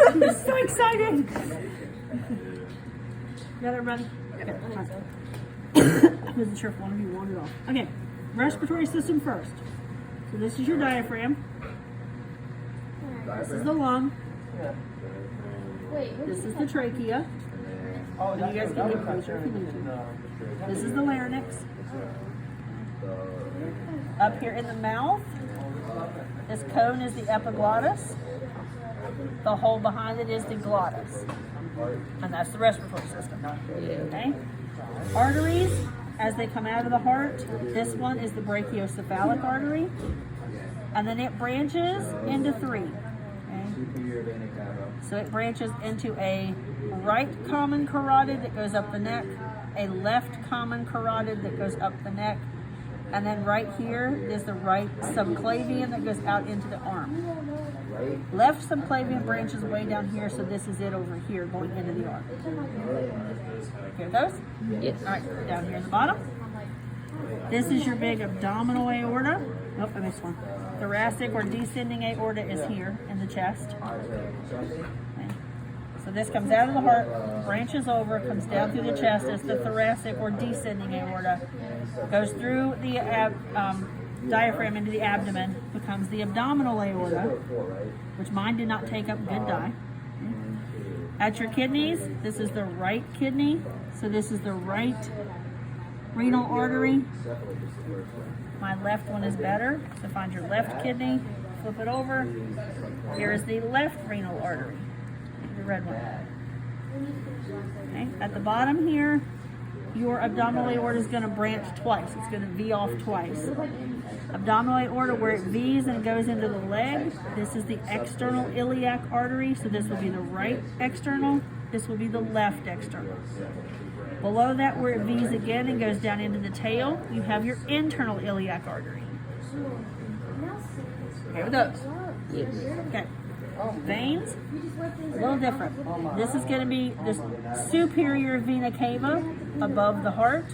I'm so excited. Got it ready? Okay. I wasn't sure if one of you wanted off. Okay, respiratory system first. So this is your diaphragm. This is the lung. This is the trachea. And you guys can get closer if you need to. This is the larynx. Up here in the mouth, this cone is the epiglottis. The hole behind it is the glottis. And that's the respiratory system. Okay? Arteries, as they come out of the heart, this one is the brachiocephalic artery. And then it branches into three. Okay? So it branches into a right common carotid that goes up the neck, a left common carotid that goes up the neck, and then right here is the right subclavian that goes out into the arm. Left subclavian branches way down here, so this is it over here going into the arm. Here it goes? Yes. All right, down here at the bottom. This is your big abdominal aorta. Nope, I missed one. Thoracic or descending aorta is here in the chest. Okay. So this comes out of the heart, branches over, comes down through the chest as the thoracic or descending aorta, goes through the diaphragm into the abdomen, becomes the abdominal aorta, which mine did not take up, good die. At your kidneys, this is the right kidney, so this is the right renal artery. My left one is better, so find your left kidney, flip it over. Here is the left renal artery, the red one. Okay. At the bottom here, your abdominal aorta is going to branch twice. It's going to V off twice. Abdominal aorta, where it V's and goes into the leg, this is the external iliac artery, so this will be the right external, this will be the left external. Below that, where it V's again and goes down into the tail, you have your internal iliac artery. Okay with those? Yes. Okay. Veins, a little different. This is going to be this superior vena cava above the heart.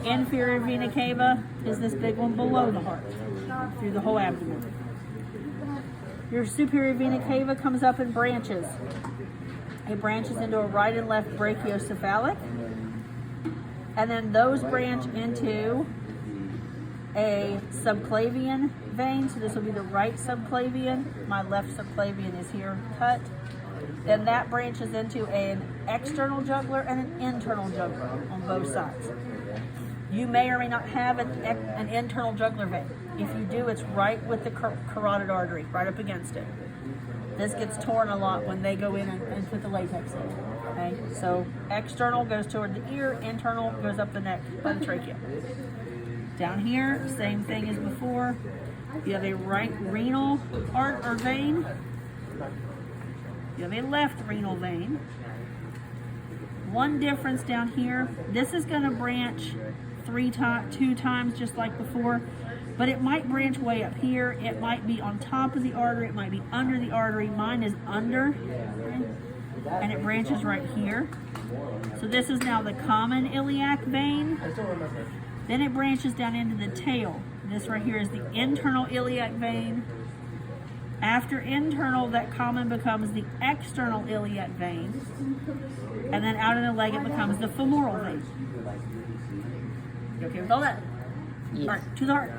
Inferior vena cava is this big one below the heart, through the whole abdomen. Your superior vena cava comes up in branches. It branches into a right and left brachiocephalic, and then those branch into a subclavian vein. So this will be the right subclavian. My left subclavian is here cut. Then that branches into an external jugular and an internal jugular on both sides. You may or may not have an internal jugular vein. If you do, it's right with the carotid artery, right up against it. This gets torn a lot when they go in and put the latex in. Okay, so external goes toward the ear, internal goes up the neck by the trachea. Down here, same thing as before. You have a right renal vein. You have a left renal vein. One difference down here, this is going to branch two times just like before, but it might branch way up here. It might be on top of the artery. It might be under the artery. Mine is under, okay? And it branches right here. So this is now the common iliac vein. Then it branches down into the tail. This right here is the internal iliac vein. After internal, that common becomes the external iliac vein. And then out in the leg, it becomes the femoral vein. You okay with all that? Yes. All right, to the heart.